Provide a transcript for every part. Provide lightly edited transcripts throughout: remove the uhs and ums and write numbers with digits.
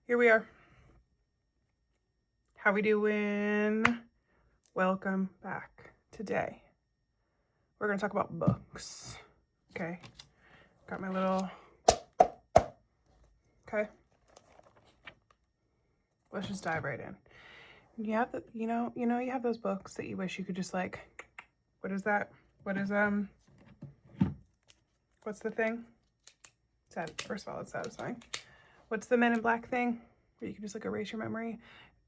Here we are. How we doing? Welcome back. Today, we're gonna talk about books. Okay. Got my little, okay. Let's just dive right in. You have the, you have those books that you wish you could just like, what is that? What's the thing? First of all, it's satisfying. What's the Men in Black thing? Where you can just like erase your memory.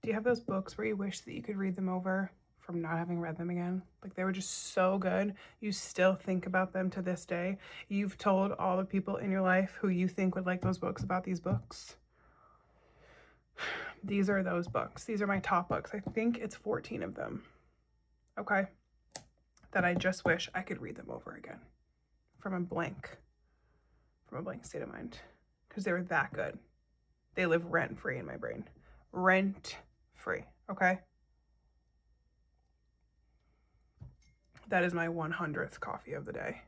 Do you have those books where you wish that you could read them over from not having read them again? Like they were just so good. You still think about them to this day. You've told all the people in your life who you think would like those books about these books. These are those books. These are my top books. I think it's 14 of them. Okay. That I just wish I could read them over again from a blank state of mind. Because they were that good. They live rent-free in my brain. Rent-free, okay? That is my 100th coffee of the day.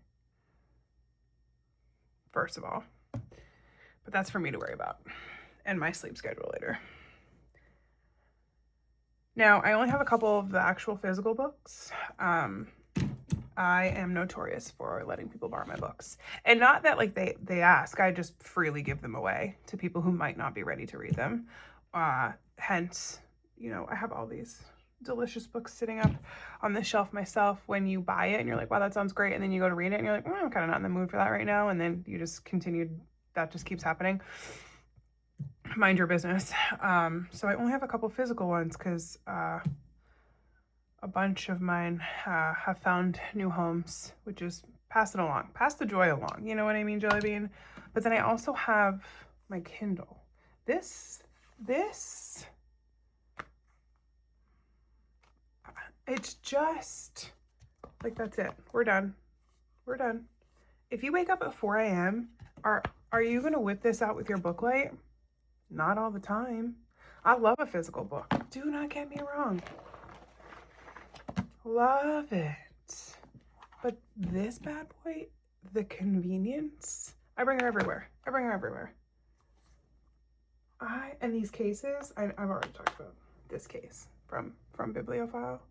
First of all. But that's for me to worry about. And my sleep schedule later. Now, I only have a couple of the actual physical books. I am notorious for letting people borrow my books. And not that like they ask, I just freely give them away to people who might not be ready to read them. Hence, I have all these delicious books sitting up on the shelf myself. When you buy it and you're like, wow, that sounds great. And then you go to read it and you're like, I'm kind of not in the mood for that right now. And then you just continue, that just keeps happening. Mind your business. So I only have a couple physical ones because a bunch of mine have found new homes, which is pass the joy along. You know what I mean, Jelly Bean? But then I also have my Kindle. This, it's just like, that's it. We're done. If you wake up at 4 a.m., are you going to whip this out with your book light? Not all the time. I love a physical book. Do not get me wrong. Love it. But this bad boy, the convenience, I bring her everywhere. And these cases, I've already talked about this case from Bibliophile.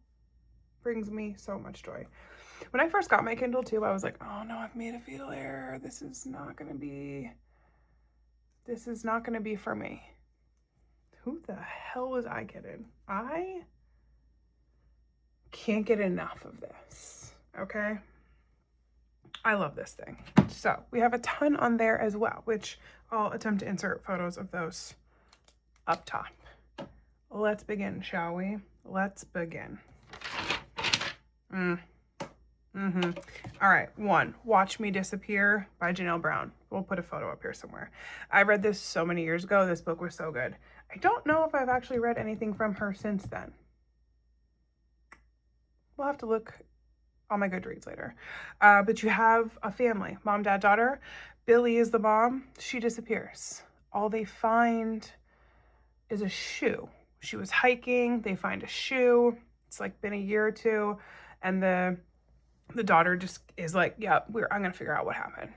Brings me so much joy. When I first got my Kindle too, I was like, oh no, I've made a fatal error. This is not gonna be for me. Who the hell was I kidding? I can't get enough of this, okay? I love this thing. So we have a ton on there as well, which I'll attempt to insert photos of those up top. Let's begin, shall we? Let's begin. All right, 1, Watch Me Disappear by Janelle Brown. We'll put a photo up here somewhere. I read this so many years ago. This book was so good. I don't know if I've actually read anything from her since then. We'll have to look on my Goodreads later. But you have a family, mom, dad, daughter. Billy is the mom. She disappears. All they find is a shoe. She was hiking. They find a shoe. It's like been a year or two. And the daughter just is like, yeah, I'm going to figure out what happened.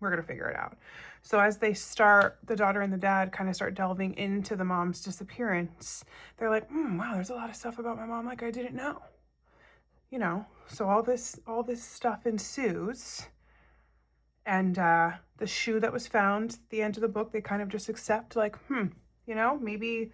We're going to figure it out. So as they start, the daughter and the dad kind of start delving into the mom's disappearance. They're like, wow, there's a lot of stuff about my mom like I didn't know. So all this stuff ensues. And the shoe that was found at the end of the book, they kind of just accept like, maybe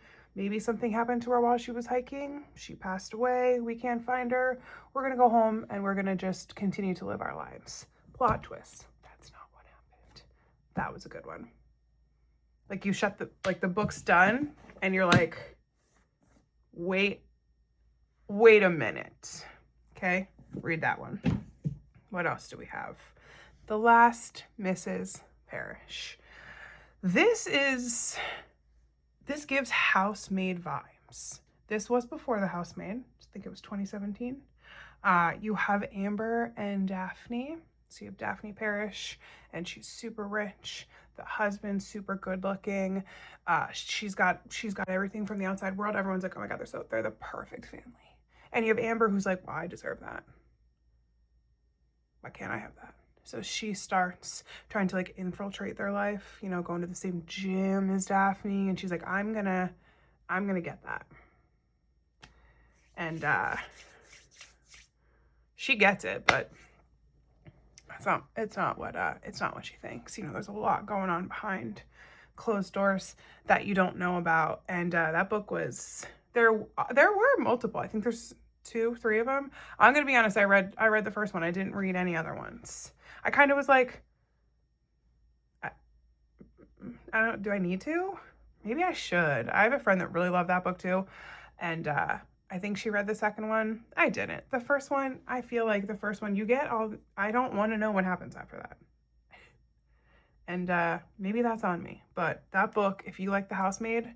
something happened to her while she was hiking. She passed away. We can't find her. We're going to go home and we're going to just continue to live our lives. Plot twist. That's not what happened. That was a good one. Like you shut the book's done and you're like, wait a minute. Okay, read that one. What else do we have? The Last Mrs. Parrish. This gives housemaid vibes. This was before The Housemaid. I think it was 2017. You have Amber and Daphne. So you have Daphne Parrish, and she's super rich. The husband's super good looking. She's got everything from the outside world. Everyone's like, oh my God, they're the perfect family. And you have Amber who's like, well, I deserve that. Why can't I have that? So she starts trying to like infiltrate their life, you know, going to the same gym as Daphne. And she's like, I'm gonna get that. And she gets it, but it's not what she thinks. You know, there's a lot going on behind closed doors that you don't know about. And that book was there were multiple. I think there's 2, 3 of them. I'm gonna be honest, I read the first one. I didn't read any other ones. I kind of was like, I don't, do I need to? Maybe I should. I have a friend that really loved that book too. And I think she read the second one. I didn't. The first one, I feel like the first one, you get all, I don't want to know what happens after that. And maybe that's on me. But that book, if you like The Housemaid,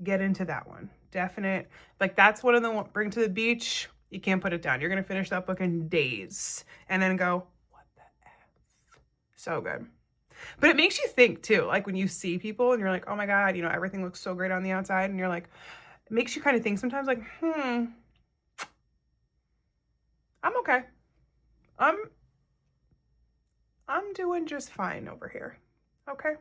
get into that one. Definite. Like, that's one of the Bring to the Beach. You can't put it down. You're going to finish that book in days. And then go, what the F? So good. But it makes you think too. Like when you see people and you're like, oh my God, you know, everything looks so great on the outside. And you're like, it makes you kind of think sometimes like, I'm okay. I'm doing just fine over here. Okay.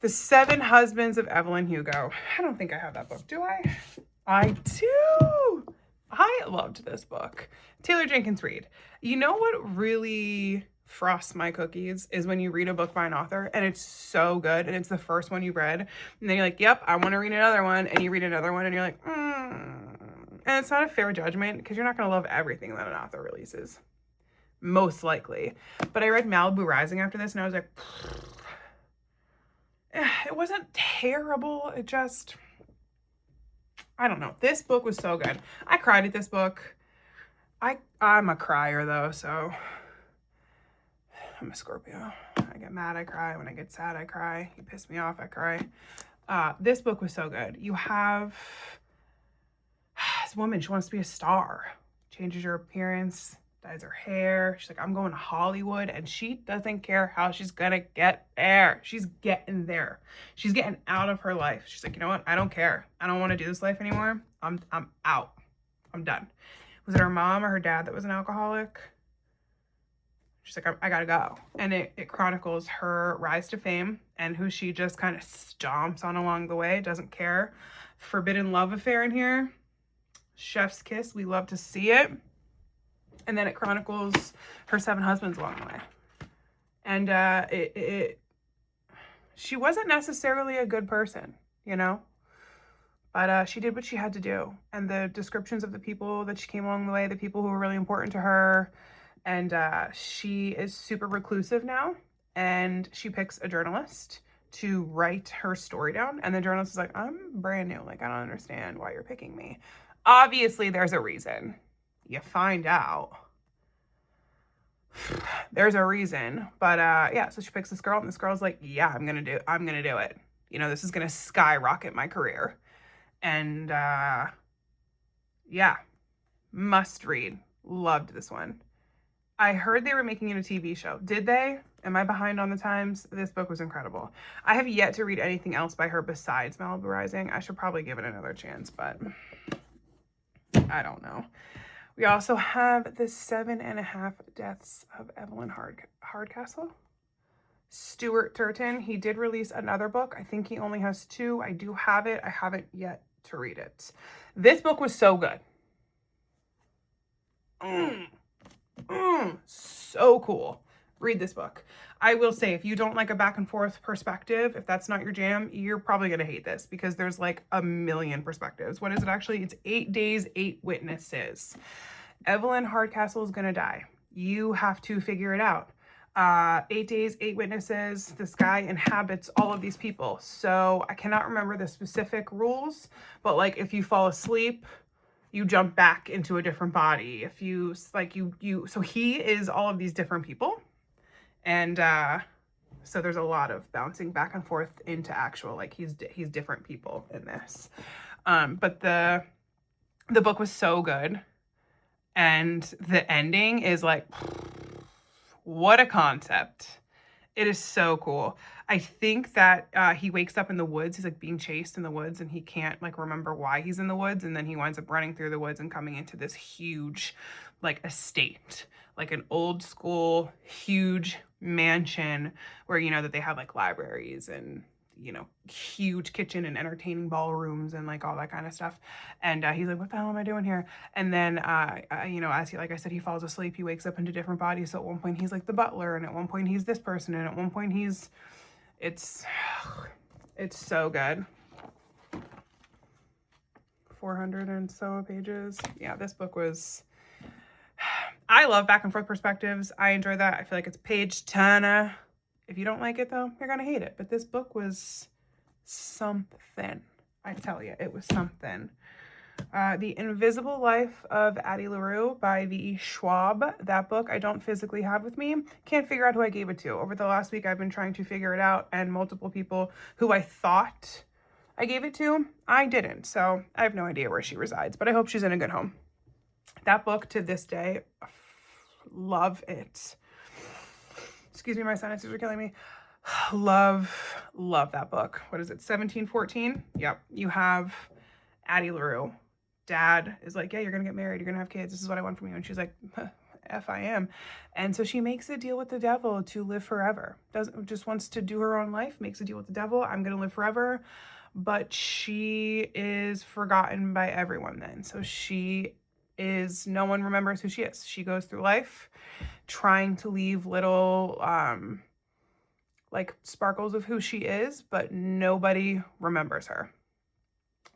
The Seven Husbands of Evelyn Hugo. I don't think I have that book, do I? I do. I loved this book. Taylor Jenkins Reid. You know what really frosts my cookies is when you read a book by an author and it's so good and it's the first one you read and then you're like, yep, I want to read another one, and you read another one and you're like, And it's not a fair judgment because you're not going to love everything that an author releases. Most likely. But I read Malibu Rising after this and I was like, it wasn't terrible. It just, I don't know. This book was so good. I cried at this book. I'm a crier though, so I'm a Scorpio. I get mad, I cry. When I get sad, I cry. You piss me off, I cry. This book was so good. You have this woman, she wants to be a star. Changes her appearance, dyes her hair. She's like, I'm going to Hollywood, and she doesn't care how she's gonna get there. She's getting there. She's getting out of her life. She's like, you know what? I don't care. I don't want to do this life anymore. I'm out. I'm done. Was it her mom or her dad that was an alcoholic? She's like, I gotta go. And it chronicles her rise to fame and who she just kind of stomps on along the way, doesn't care. Forbidden love affair in here. Chef's kiss, we love to see it. And then it chronicles her 7 husbands along the way. And she wasn't necessarily a good person, you know? But she did what she had to do. And the descriptions of the people that she came along the way, the people who were really important to her, and she is super reclusive now, and she picks a journalist to write her story down. And the journalist is like, I'm brand new. Like, I don't understand why you're picking me. Obviously, there's a reason. You find out. There's a reason. But yeah, so she picks this girl, and this girl's like, yeah, I'm gonna do it. You know, this is gonna skyrocket my career. And yeah, must read. Loved this one. I heard they were making it a TV show. Did they? Am I behind on the times? This book was incredible. I have yet to read anything else by her besides Malibu Rising. I should probably give it another chance, but I don't know. We also have The 7.5 Deaths of Evelyn Hardcastle. Stuart Turton. He did release another book. I think he only has 2. I do have it. I haven't yet to read it. This book was so good. So cool. Read this book. I will say, if you don't like a back and forth perspective, if that's not your jam, you're probably going to hate this because there's like a million perspectives. What is it actually? It's 8 days, 8 witnesses. Evelyn Hardcastle is going to die. You have to figure it out. 8 days, 8 witnesses. This guy inhabits all of these people. So I cannot remember the specific rules, but like if you fall asleep, you jump back into a different body. If you like so he is all of these different people. And so there's a lot of bouncing back and forth into actual, like he's different people in this. But the book was so good. And the ending is like, what a concept. It is so cool. I think that he wakes up in the woods. He's like being chased in the woods and he can't like remember why he's in the woods. And then he winds up running through the woods and coming into this huge like estate, like an old school, huge mansion where, you know, that they have like libraries and, you know, huge kitchen and entertaining ballrooms and like all that kind of stuff. And he's like, what the hell am I doing here? And then, you know, as he, like I said, he falls asleep, he wakes up into different bodies. So at one point he's like the butler, and at one point he's this person, and at one point he's, it's so good. 400 and so pages. Yeah, this book was, I love back and forth perspectives. I enjoy that. I feel like it's page turner. If you don't like it though, you're gonna hate it. But this book was something. I tell you, it was something. The Invisible Life of Addie LaRue by V.E. Schwab. That book I don't physically have with me. Can't figure out who I gave it to. Over the last week, I've been trying to figure it out, and multiple people who I thought I gave it to, I didn't. So I have no idea where she resides, but I hope she's in a good home. That book to this day, love it. Excuse me, my sinuses are killing me. Love that book. What is it, 1714? Yep, you have Addie LaRue. Dad is like, yeah, you're gonna get married, you're gonna have kids, this is what I want from you. And she's like, F I am. And so she makes a deal with the devil to live forever. Just wants to do her own life, makes a deal with the devil. I'm gonna live forever. But she is forgotten by everyone then. So no one remembers who she is. She goes through life trying to leave little like sparkles of who she is, but nobody remembers her.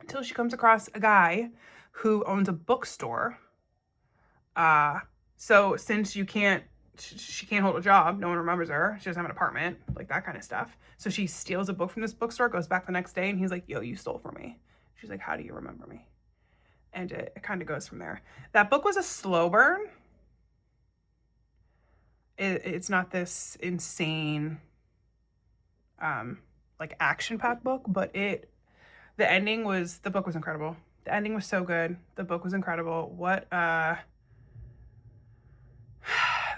Until she comes across a guy who owns a bookstore. So since she can't hold a job, no one remembers her, she doesn't have an apartment, like that kind of stuff. So she steals a book from this bookstore, goes back the next day, and he's like, yo, you stole from me. She's like, how do you remember me? And it kind of goes from there. That book was a slow burn. It's not this insane, like action-packed book, but the book was incredible. The ending was so good. The book was incredible.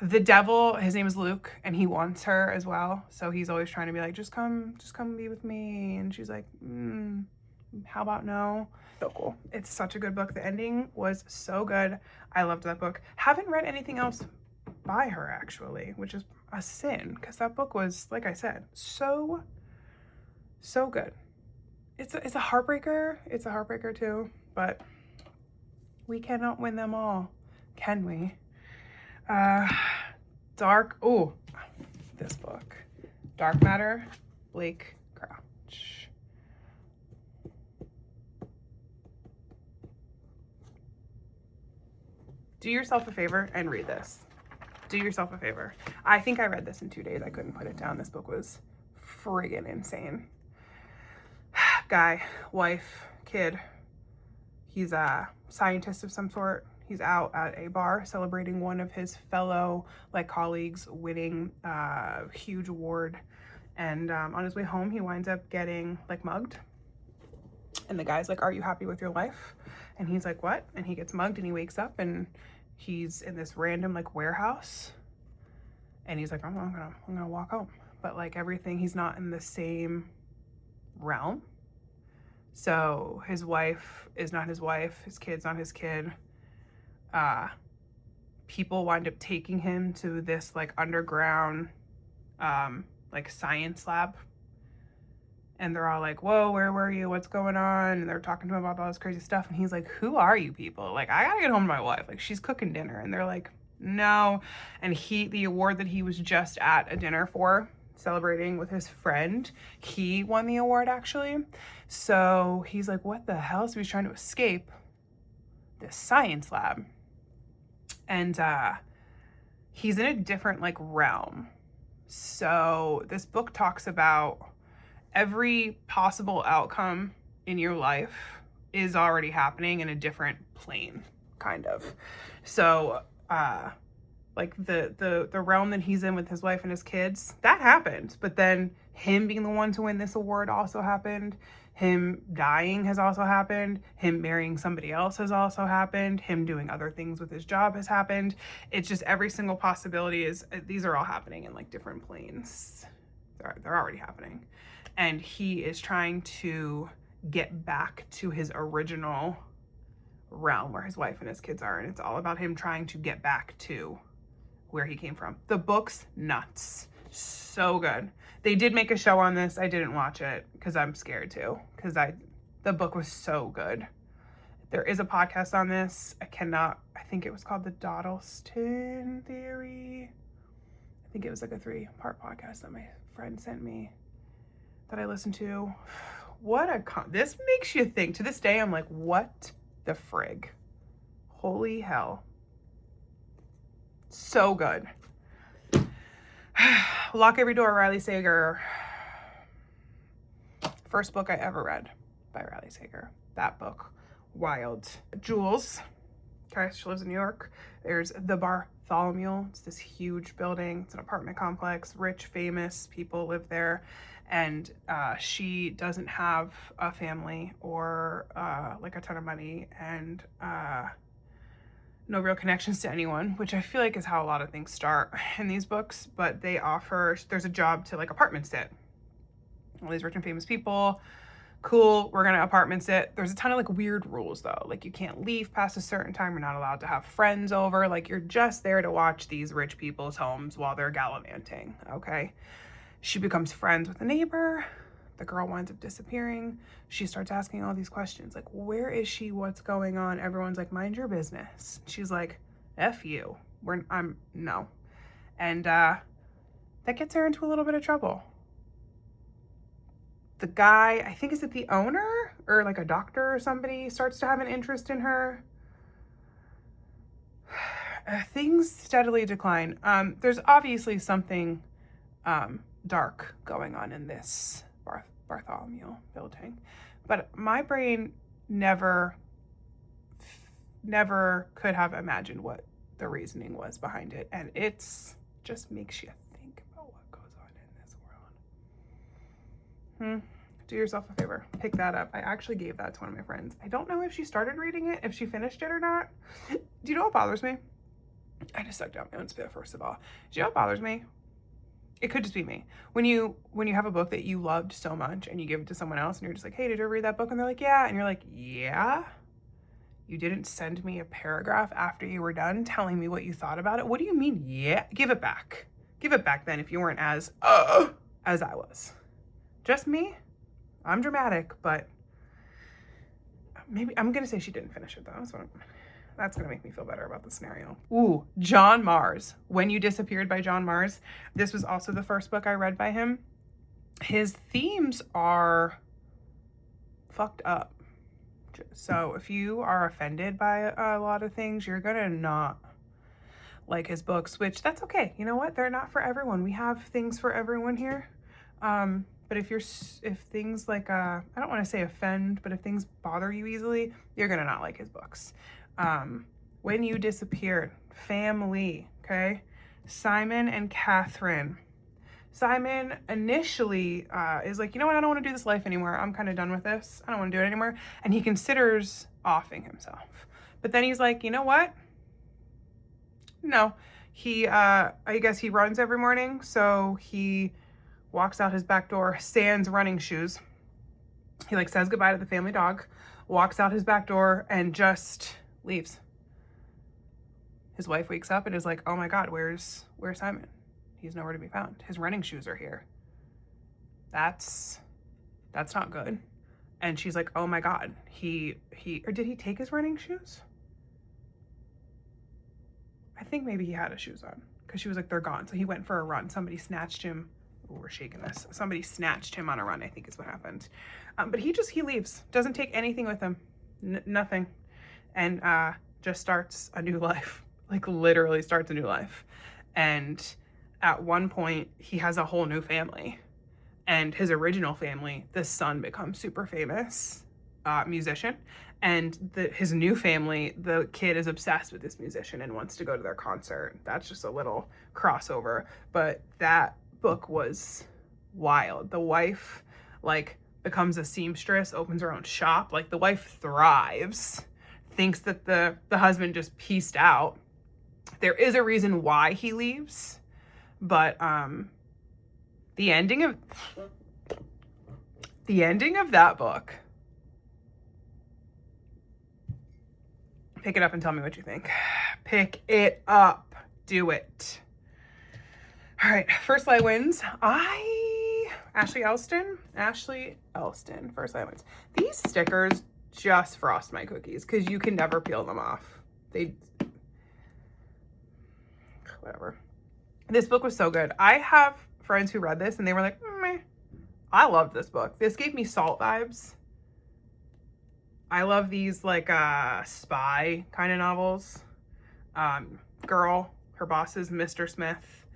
The devil, his name is Luke, and he wants her as well. So he's always trying to be like, just come be with me. And she's like, how about no? So cool. It's such a good book. The ending was so good. I loved that book. Haven't read anything else by her actually, which is a sin, because that book was, like I said, so good. It's a heartbreaker. It's a heartbreaker too, but we cannot win them all, can we? This book, Dark Matter, Blake Crouch. Do yourself a favor and read this. Do yourself a favor. I think I read this in 2 days. I couldn't put it down. This book was friggin' insane. Guy, wife, kid. He's a scientist of some sort. He's out at a bar celebrating one of his fellow colleagues winning a huge award. And on his way home, he winds up getting mugged. And the guy's like, are you happy with your life? And he's like, what? And he gets mugged, and he wakes up and he's in this random warehouse. And he's like, I'm gonna walk home. But everything, he's not in the same realm. So his wife is not his wife, his kid's not his kid. People wind up taking him to this underground science lab, and they're all like, whoa, where were you, what's going on? And they're talking to him about all this crazy stuff, and he's like, who are you people? I gotta get home to my wife, she's cooking dinner. And they're like, no. And the award that he was just at a dinner for, celebrating with his friend, he won the award actually. So he's like, what the hell? So he's trying to escape this science lab, and he's in a different realm. So this book talks about every possible outcome in your life is already happening in a different plane, kind of. So the realm that he's in with his wife and his kids, that happened. But then him being the one to win this award also happened. Him dying has also happened. Him marrying somebody else has also happened. Him doing other things with his job has happened. It's just every single possibility these are all happening in different planes. They're already happening. And he is trying to get back to his original realm where his wife and his kids are, and it's all about him trying to get back to where he came from. The book's nuts. So good. They did make a show on this. I didn't watch it because I'm scared to, because the book was so good. There is a podcast on this. I think it was called the Dawdleston Theory. I think it was like a 3-part podcast that my friend sent me that I listened to. This makes you think. To this day, I'm like, what the frig? Holy hell. So good. Lock Every Door, Riley Sager. First book I ever read by Riley Sager. That book. Wild. Jules. Okay, she lives in New York. There's the Bartholomew. It's this huge building. It's an apartment complex. Rich, famous people live there. And she doesn't have a family or like a ton of money and no real connections to anyone, which I feel like is how a lot of things start in these books. But there's a job to like apartment sit. All these rich and famous people. Cool, we're gonna apartment sit. There's a ton of like weird rules though. Like you can't leave past a certain time. You're not allowed to have friends over. Like you're just there to watch these rich people's homes while they're gallivanting, okay? She becomes friends with a neighbor. The girl winds up disappearing. She starts asking all these questions like, where is she? What's going on? Everyone's like, mind your business. She's like, F you. No. And that gets her into a little bit of trouble. The guy, I think, is it the owner or like a doctor or somebody, starts to have an interest in her. Things steadily decline. There's obviously something dark going on in this Bartholomew building, but my brain never could have imagined what the reasoning was behind it, and it's just makes you think about what goes on in this world. Do yourself a favor, pick that up. I actually gave that to one of my friends. I don't know if she started reading it, if she finished it or not. Do you know what bothers me? I just sucked out my own spit, first of all. Do you know what bothers me? It could just be me. When you have a book that you loved so much and you give it to someone else and you're just like, hey, did you ever read that book? And they're like, yeah. And you're like, yeah? You didn't send me a paragraph after you were done telling me what you thought about it? What do you mean, yeah? Give it back. Give it back then if you weren't as I was. Just me? I'm dramatic, but maybe I'm going to say she didn't finish it, though. That's going to make me feel better about the scenario. Ooh, John Mars. When You Disappeared by John Mars. This was also the first book I read by him. His themes are fucked up. So if you are offended by a lot of things, you're going to not like his books, which that's okay. You know what? They're not for everyone. We have things for everyone here. But if things like, I don't want to say offend, but if things bother you easily, you're going to not like his books. When You Disappeared, family, okay? Simon and Catherine. Simon initially is like, you know what? I don't want to do this life anymore. I'm kind of done with this. I don't want to do it anymore. And he considers offing himself. But then he's like, you know what? No. I guess he runs every morning. So he walks out his back door, sans running shoes. He like says goodbye to the family dog, walks out his back door and just leaves. His wife wakes up and is like, oh my God, where's Simon? He's nowhere to be found. His running shoes are here. That's not good. And she's like, oh my God, or did he take his running shoes? I think maybe he had his shoes on because she was like, they're gone. So he went for a run. Somebody snatched him. Ooh, we're shaking this. Somebody snatched him on a run, I think is what happened. But he leaves, doesn't take anything with him, nothing. And just starts a new life, like literally starts a new life. And at one point he has a whole new family, and his original family, the son becomes super famous musician, and his new family, the kid is obsessed with this musician and wants to go to their concert. That's just a little crossover, but that book was wild. The wife like becomes a seamstress, opens her own shop. Like the wife thrives, thinks that the husband just pieced out. There is a reason why he leaves, but the ending of that book, Pick it up and tell me what you think. Pick it up. Do it. All right, First Light Wins. Ashley Elston, First Light Wins. These stickers just frost my cookies because you can never peel them off. Whatever. This book was so good. I have friends who read this and they were like, meh. I loved this book. This gave me Salt vibes. I love these like spy kind of novels. Girl, her boss is Mr. Smith,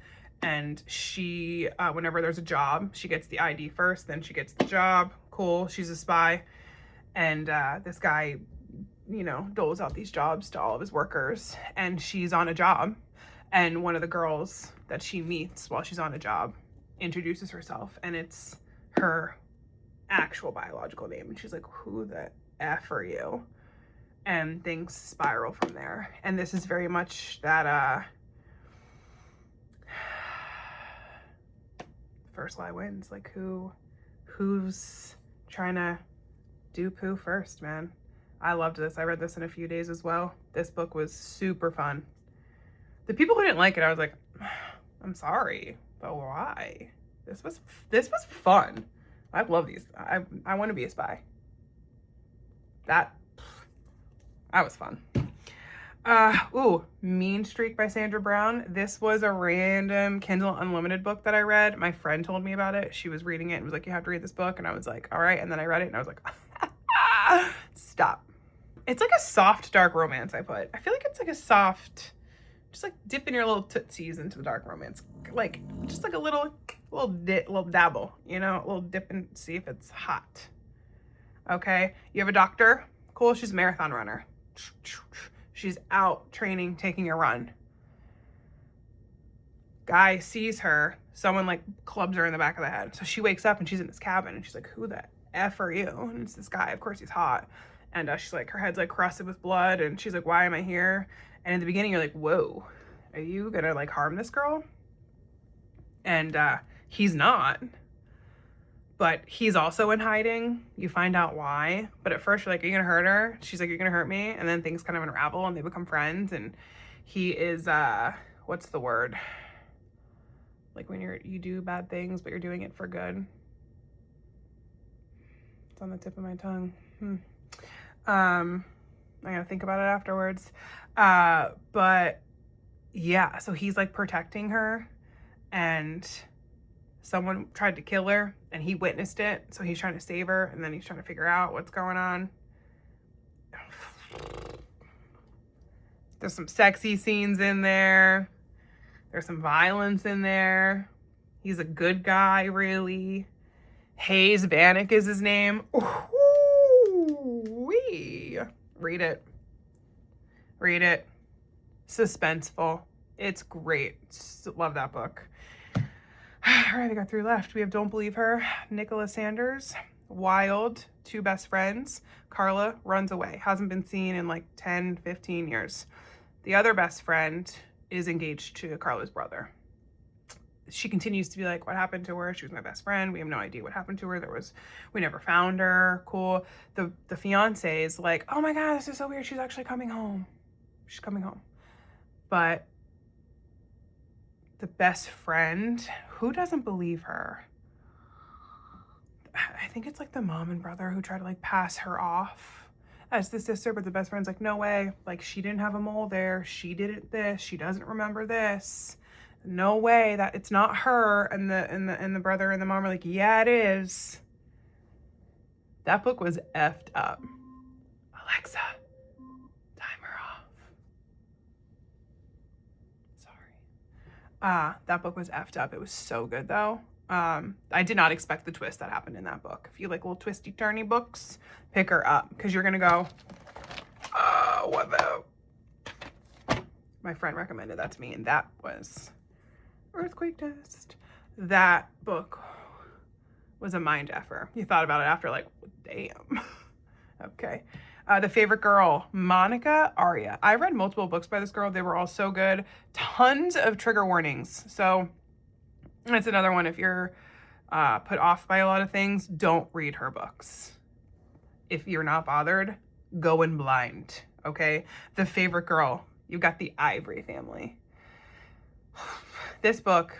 and she, whenever there's a job, she gets the ID first, then she gets the job. Cool, she's a spy. And this guy, you know, doles out these jobs to all of his workers, and she's on a job. And one of the girls that she meets while she's on a job introduces herself, and it's her actual biological name. And she's like, who the F are you? And things spiral from there. And this is very much that First Lie Wins. Like who's trying to do poo first, man? I loved this. I read this in a few days as well. This book was super fun. The people who didn't like it, I was like, I'm sorry, but why? This was fun. I love these. I want to be a spy. That was fun. Mean Streak by Sandra Brown. This was a random Kindle Unlimited book that I read. My friend told me about it. She was reading it and was like, you have to read this book. And I was like, all right. And then I read it and I was like, stop. It's like a soft, dark romance, I feel like it's like a soft, just like dipping your little tootsies into the dark romance. Like, just like a little dabble, you know, a little dip and see if it's hot. Okay. You have a doctor. Cool. She's a marathon runner. She's out training, taking a run. Guy sees her. Someone like clubs her in the back of the head. So she wakes up and she's in this cabin and she's like, who the F are you? And it's this guy. Of course he's hot. And she's like, her head's like crusted with blood. And she's like, why am I here? And in the beginning you're like, whoa, are you gonna like harm this girl? And he's not. But he's also in hiding. You find out why. But at first you're like, are you gonna hurt her? She's like, you're gonna hurt me. And then things kind of unravel and they become friends. And he is, what's the word? Like when you do bad things, but you're doing it for good. It's on the tip of my tongue. I gotta think about it afterwards. But yeah, so he's like protecting her and someone tried to kill her and he witnessed it. So he's trying to save her and then he's trying to figure out what's going on. There's some sexy scenes in there. There's some violence in there. He's a good guy, really. Hayes Vanek is his name. Ooh-wee. Read it. Read it. Suspenseful. It's great. Love that book. All right, I got 3 left. We have Don't Believe Her, Nicholas Sanders, Wild, 2 best friends. Carla runs away. Hasn't been seen in like 10, 15 years. The other best friend is engaged to Carla's brother. She continues to be like, what happened to her? She was my best friend. We have no idea what happened to her. We never found her. Cool. The fiance is like, oh my God, this is so weird. She's actually coming home. She's coming home. But the best friend, who doesn't believe her? I think it's like the mom and brother who try to like pass her off as the sister, but the best friend's like, no way. Like, she didn't have a mole there. She didn't this. She doesn't remember this. No way, that it's not her. And the brother and the mom are like, yeah, it is. That book was effed up. Alexa, timer off. Sorry. That book was effed up. It was so good though. I did not expect the twist that happened in that book. If you like little twisty turny books, pick her up because you're gonna go, what the? My friend recommended that to me, and that was Earthquake Test. That book was a mind effer. You thought about it after, like, damn. Okay. The Favorite Girl, Monica Aria. I read multiple books by this girl. They were all so good. Tons of trigger warnings. So that's another one. If you're put off by a lot of things, don't read her books. If you're not bothered, go in blind. okay? The favorite girl. You got the Ivory family. This book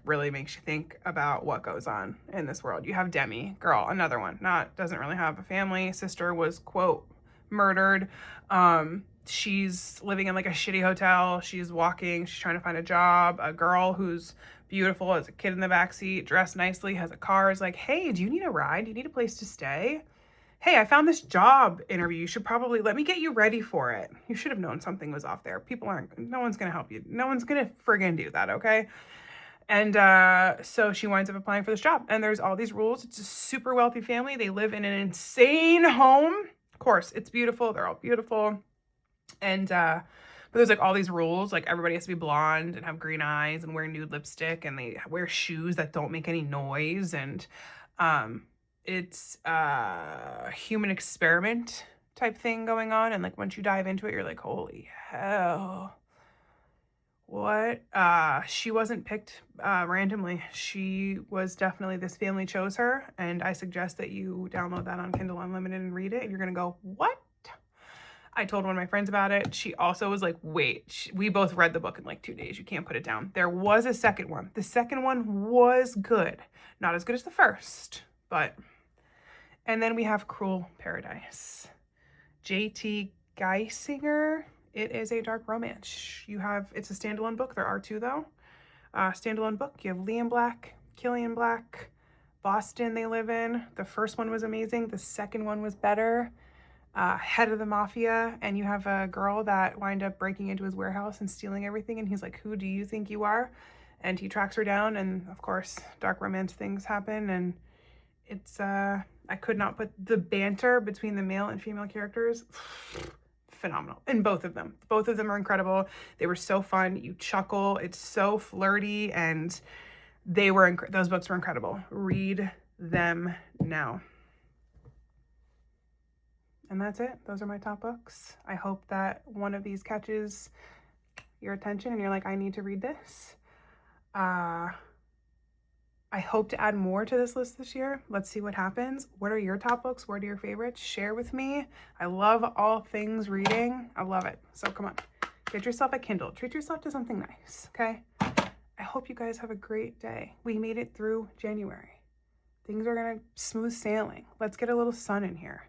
really makes you think about what goes on in this world. You have Demi, girl, another one, doesn't really have a family. Sister was, quote, murdered. She's living in like a shitty hotel. She's walking, she's trying to find a job. A girl who's beautiful, has a kid in the backseat, dressed nicely, has a car, is like, hey, do you need a ride? Do you need a place to stay? Hey, I found this job interview. You should probably let me get you ready for it. You should have known something was off there. No one's going to help you. No one's going to friggin' do that, okay? And so she winds up applying for this job. And there's all these rules. It's a super wealthy family. They live in an insane home. Of course, it's beautiful. They're all beautiful. And but there's like all these rules. Like everybody has to be blonde and have green eyes and wear nude lipstick. And they wear shoes that don't make any noise. And it's a human experiment type thing going on. And like once you dive into it, you're like, holy hell. What? She wasn't picked randomly. She was definitely, this family chose her. And I suggest that you download that on Kindle Unlimited and read it. And you're going to go, what? I told one of my friends about it. She also was like, wait, we both read the book in like 2 days. You can't put it down. There was a second one. The second one was good. Not as good as the first, but... And then we have Cruel Paradise. J.T. Geisinger. It is a dark romance. It's a standalone book. There are two though. Standalone book. You have Liam Black, Killian Black, Boston they live in. The first one was amazing. The second one was better. Head of the mafia. And you have a girl that wind up breaking into his warehouse and stealing everything. And he's like, who do you think you are? And he tracks her down. And of course, dark romance things happen. And it's, I could not put the banter between the male and female characters. Phenomenal. And both of them are incredible. They were so fun. You chuckle. It's so flirty, and those books were incredible. Read them now. And that's it. Those are my top books. I hope that one of these catches your attention and you're like, I need to read this. I hope to add more to this list this year. Let's see what happens. What are your top books? What are your favorites? Share with me. I love all things reading. I love it. So come on, get yourself a Kindle. Treat yourself to something nice, okay? I hope you guys have a great day. We made it through January. Things are gonna smooth sailing. Let's get a little sun in here.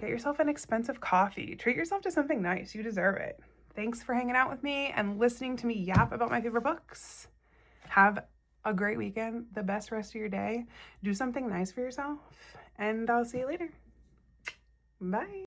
Get yourself an expensive coffee. Treat yourself to something nice. You deserve it. Thanks for hanging out with me and listening to me yap about my favorite books. Have a great weekend, the best rest of your day. Do something nice for yourself, and I'll see you later. Bye.